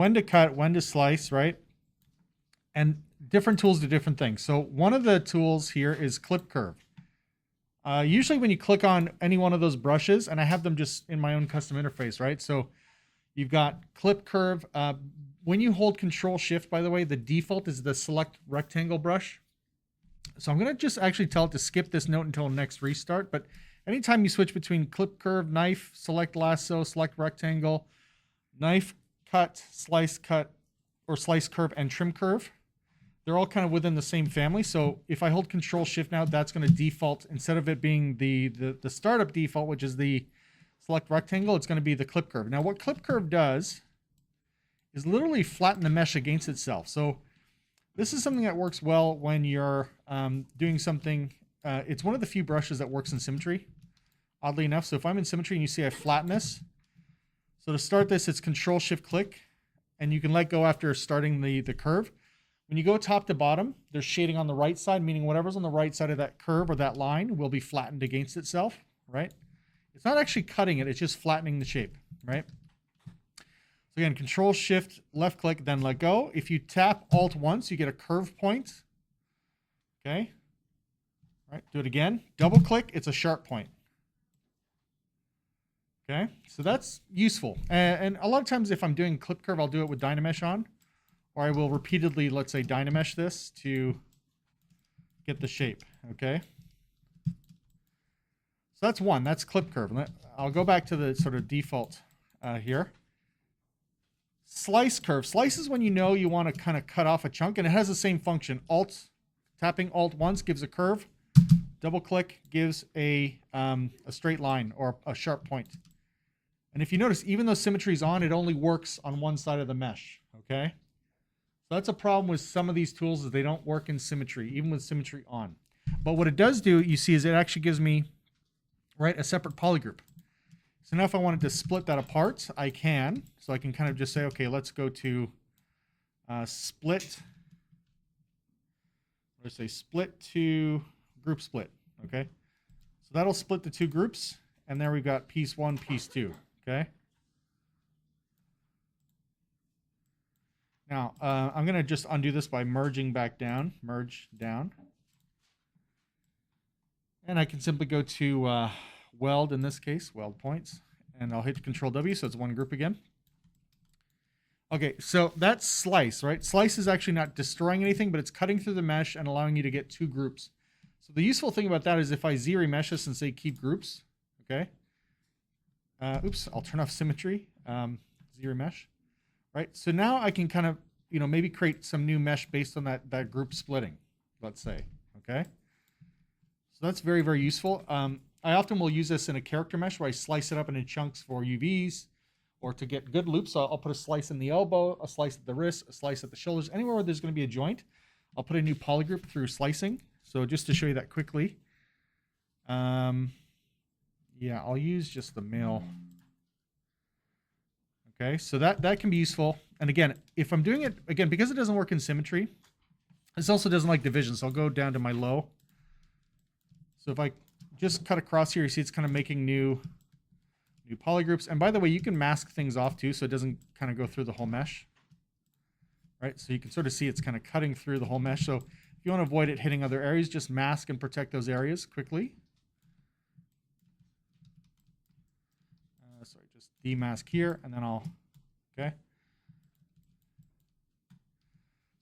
when to cut, when to slice, right? And different tools do different things. So one of the tools here is Clip Curve. Usually when you click on any one of those brushes, and I have them just in my own custom interface, right? So you've got Clip Curve. When you hold Control Shift, by the way, the default is the Select Rectangle brush. So I'm going to just actually tell it to skip this note until next restart. But anytime you switch between Clip Curve, Knife, Select Lasso, Select Rectangle, Knife, Cut, or Slice Curve, and Trim Curve, they're all kind of within the same family. So if I hold Control Shift now, that's going to default, instead of it being the startup default, which is the Select Rectangle, it's going to be the Clip Curve. Now what Clip Curve does is literally flatten the mesh against itself. So this is something that works well when you're doing something. It's one of the few brushes that works in symmetry, oddly enough. So if I'm in symmetry and you see I flatten this, so to start this, it's Control Shift Click, and you can let go after starting the curve. When you go top to bottom, there's shading on the right side, meaning whatever's on the right side of that curve or that line will be flattened against itself, right? It's not actually cutting it, it's just flattening the shape, right? So again, Control Shift, left click, then let go. If you tap Alt once, you get a curve point. Okay. All right, do it again. Double click, it's a sharp point. Okay, so that's useful. And a lot of times if I'm doing Clip Curve, I'll do it with Dynamesh on. Or I will repeatedly, let's say, Dynamesh this to get the shape, okay? So that's one, that's Clip Curve. I'll go back to the sort of default here. Slice Curve. Slice is when you know you want to kind of cut off a chunk, and it has the same function. Tapping Alt once gives a curve. Double click gives a straight line or a sharp point. And if you notice, even though symmetry is on, it only works on one side of the mesh, okay? So that's a problem with some of these tools, is they don't work in symmetry, even with symmetry on. But what it does do, you see, is it actually gives me, right, a separate polygroup. So now if I wanted to split that apart, I can. So I can kind of just say, okay, let's go to split. Let's say split to group split, okay? So that'll split the two groups, and there we've got piece one, piece two, okay? Now, I'm going to just undo this by merging back down, merge down. And I can simply go to weld, in this case, weld points, and I'll hit Control W, so it's one group again. Okay, so that's slice, right? Slice is actually not destroying anything, but it's cutting through the mesh and allowing you to get two groups. So the useful thing about that is if I Z-remesh this and say keep groups, okay? Oops, I'll turn off symmetry, Z-remesh. Right, so now I can kind of, maybe create some new mesh based on that group splitting, let's say, okay? So that's very, very useful. I often will use this in a character mesh where I slice it up into chunks for UVs, or to get good loops. So I'll put a slice in the elbow, a slice at the wrist, a slice at the shoulders, anywhere where there's going to be a joint. I'll put a new polygroup through slicing. So just to show you that quickly, yeah, I'll use just the male. Okay, so that can be useful. And again, if I'm doing it, again, because it doesn't work in symmetry, this also doesn't like division. So I'll go down to my low. So if I just cut across here, you see it's kind of making new polygroups. And by the way, you can mask things off too, so it doesn't kind of go through the whole mesh. Right, so you can sort of see it's kind of cutting through the whole mesh. So if you want to avoid it hitting other areas, just mask and protect those areas quickly. Sorry, just demask here, and then okay.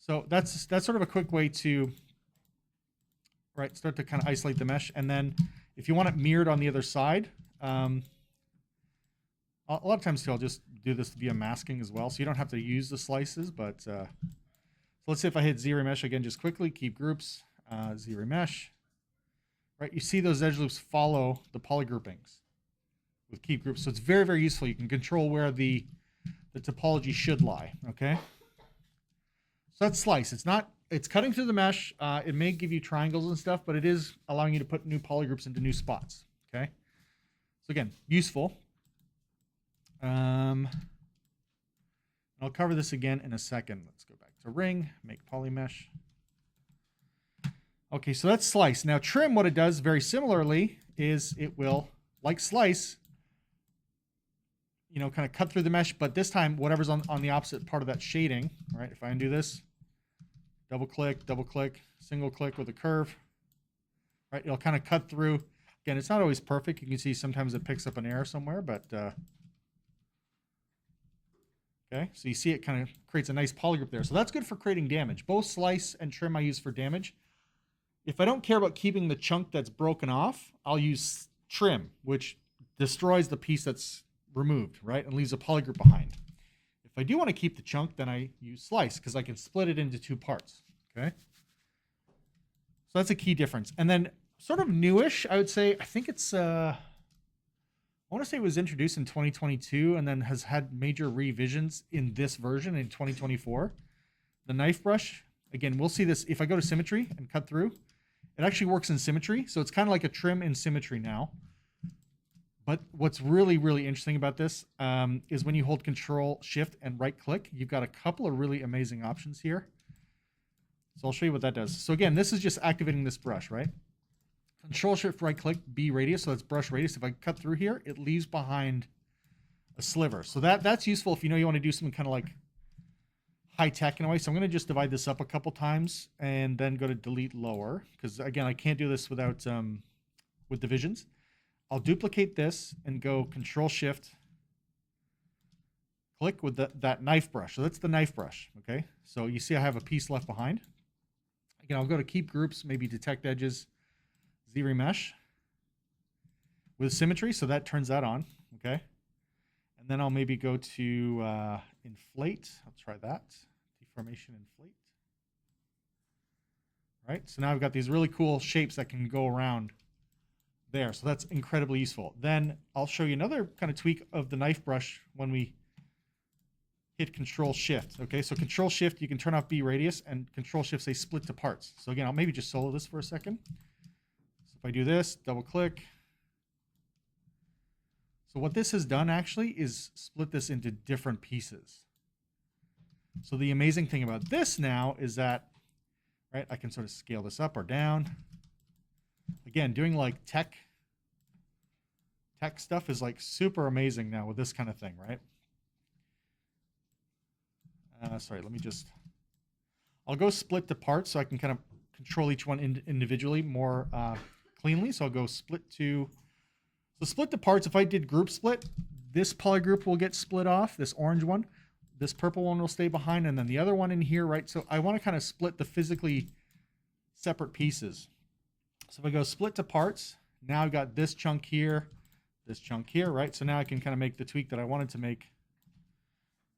So that's sort of a quick way to, right, start to kind of isolate the mesh. And then if you want it mirrored on the other side, a lot of times too, I'll just do this via masking as well. So you don't have to use the slices, but so let's say if I hit Z-remesh again, just quickly, keep groups, Z-remesh, right? You see those edge loops follow the polygroupings with keep groups. So it's very, very useful. You can control where the topology should lie, okay? So that's slice. It's cutting through the mesh. It may give you triangles and stuff, but it is allowing you to put new polygroups into new spots, okay? So again, useful. I'll cover this again in a second. Let's go back to ring, make polymesh. Okay, so that's slice. Now trim, what it does very similarly is it will, like slice, you know, kind of cut through the mesh, but this time, whatever's on the opposite part of that shading, right? If I undo this, double click, single click with a curve, right? It'll kind of cut through. Again, it's not always perfect. You can see sometimes it picks up an error somewhere, but okay. So you see it kind of creates a nice polygroup there. So that's good for creating damage. Both slice and trim I use for damage. If I don't care about keeping the chunk that's broken off, I'll use trim, which destroys the piece that's removed, right? And leaves a polygroup behind. If I do want to keep the chunk, then I use slice because I can split it into two parts, okay? So that's a key difference. And then sort of newish, I would say, I think it's, I want to say it was introduced in 2022 and then has had major revisions in this version in 2024. The knife brush, again, we'll see this if I go to symmetry and cut through. It actually works in symmetry. So it's kind of like a trim in symmetry now. But what's really, really interesting about this is when you hold Control, Shift, and right click, you've got a couple of really amazing options here. So I'll show you what that does. So again, this is just activating this brush, right? Control, Shift, right click, B radius. So that's brush radius. If I cut through here, it leaves behind a sliver. So that's useful if you know you want to do something kind of like high tech in a way. So I'm going to just divide this up a couple times and then go to delete lower. Because again, I can't do this without with divisions. I'll duplicate this and go Control Shift, click with that knife brush. So that's the knife brush, okay? So you see I have a piece left behind. Again, I'll go to Keep Groups, maybe Detect Edges, Z-Remesh with symmetry, so that turns that on, okay? And then I'll maybe go to Inflate. I'll try that. Deformation, Inflate. All right, so now I've got these really cool shapes that can go around there. So that's incredibly useful. Then I'll show you another kind of tweak of the knife brush when we hit Control Shift. Okay, so Control Shift, you can turn off B radius, and Control Shift say split to parts. So again, I'll maybe just solo this for a second. So if I do this, double click. So what this has done actually is split this into different pieces. So the amazing thing about this now is that, right, I can sort of scale this up or down. Again, doing like tech stuff is like super amazing now with this kind of thing, right? Sorry, let me just, I'll go split to parts so I can kind of control each one individually more cleanly. So I'll go split to, so split to parts. If I did group split, this polygroup will get split off, this orange one. This purple one will stay behind, and then the other one in here, right? So I want to kind of split the physically separate pieces. So if I go split to parts, now I've got this chunk here, right? So now I can kind of make the tweak that I wanted to make.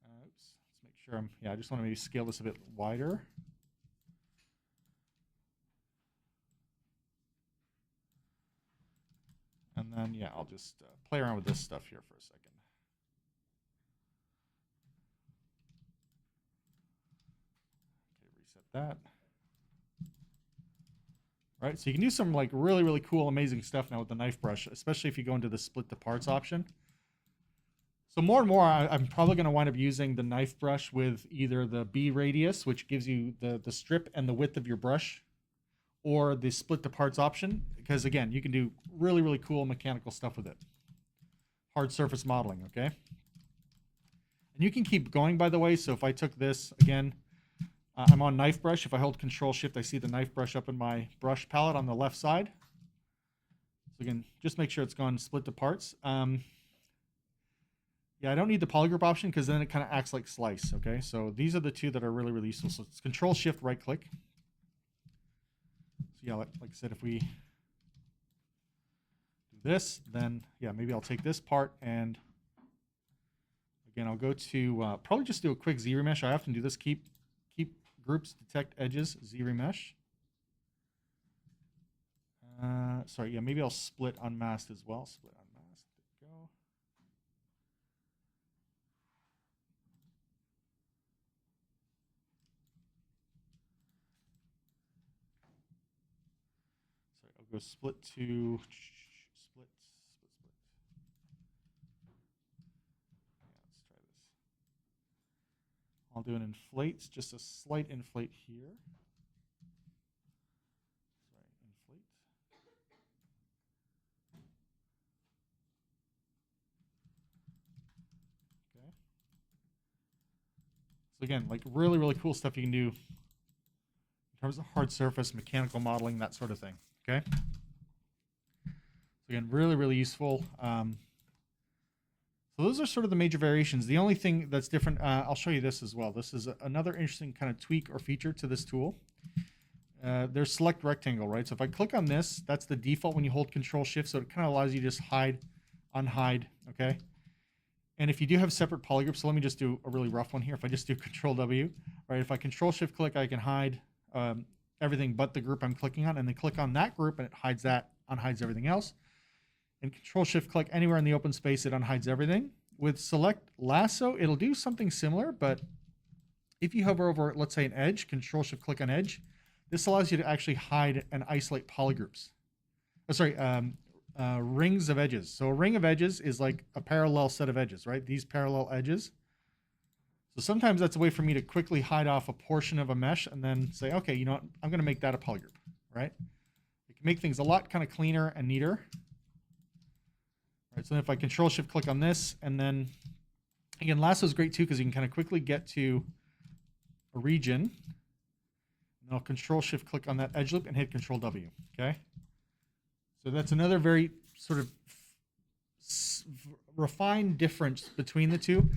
Oops, let's make sure I just want to maybe scale this a bit wider. And then, I'll just play around with this stuff here for a second. Okay, reset that. Right, so you can do some like really, really cool, amazing stuff now with the knife brush, especially if you go into the split to parts option. So more and more, I'm probably going to wind up using the knife brush with either the B radius, which gives you the strip and the width of your brush, or the split to parts option, because again, you can do really, really cool mechanical stuff with it. Hard surface modeling, okay? And you can keep going, by the way. So if I took this again, I'm on knife brush. If I hold Control Shift, I see the knife brush up in my brush palette on the left side. So again, just make sure it's gone split to parts. I don't need the polygroup option because then it kind of acts like slice. Okay, so these are the two that are really, really useful. So it's Control Shift, right click. So like I said, if we do this, then maybe I'll take this part and again, I'll go to probably just do a quick Z-Remesh. I often do this. Keep groups, detect edges, Z-Remesh. Sorry, maybe I'll split unmasked as well. Split unmasked. There we go. Sorry, I'll go split to split. Let's try this. I'll do an inflate, just a slight inflate here. Sorry, inflate. So again, like really, really cool stuff you can do in terms of hard surface, mechanical modeling, that sort of thing. Okay. So again, really, really useful. So those are sort of the major variations. The only thing that's different, I'll show you this as well. This is another interesting kind of tweak or feature to this tool. There's select rectangle, right? So if I click on this, that's the default when you hold Control Shift. So it kind of allows you to just hide, unhide, okay? And if you do have separate polygroups, so let me just do a really rough one here. If I just do Control W, right? If I Control Shift click, I can hide everything but the group I'm clicking on, and then click on that group and it hides that, unhides everything else. And Control Shift click anywhere in the open space, it unhides everything. With Select Lasso, it'll do something similar, but if you hover over, let's say, an edge, Control Shift click on edge, this allows you to actually hide and isolate polygroups. Rings of edges. So a ring of edges is like a parallel set of edges, right? These parallel edges. So sometimes that's a way for me to quickly hide off a portion of a mesh and then say, okay, you know what? I'm going to make that a polygroup, right? It can make things a lot kind of cleaner and neater. Right, so if I Control Shift click on this, and then again, Lasso is great too because you can kind of quickly get to a region. And I'll Control Shift click on that edge loop and hit Control W. Okay, so that's another very sort of refined difference between the two.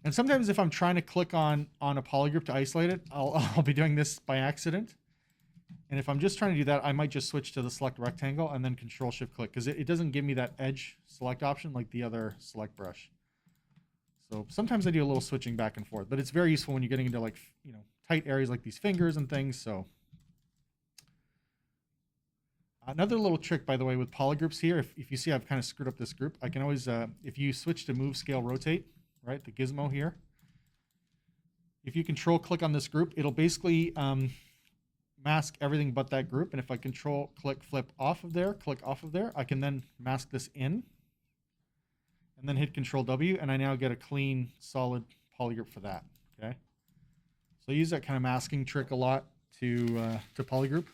And sometimes if I'm trying to click on a polygroup to isolate it, I'll be doing this by accident. And if I'm just trying to do that, I might just switch to the select rectangle and then Control Shift click because it doesn't give me that edge select option like the other select brush. So sometimes I do a little switching back and forth, but it's very useful when you're getting into like, you know, tight areas like these fingers and things. So another little trick, by the way, with polygroups here, if you see I've kind of screwed up this group, I can always, if you switch to move, scale, rotate, right, the gizmo here, if you Control click on this group, it'll basically mask everything but that group. And if I Control click flip off of there, click off of there, I can then mask this in and then hit Control W, and I now get a clean solid polygroup for that. Okay, so I use that kind of masking trick a lot to polygroup.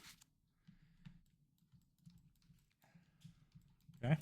Okay.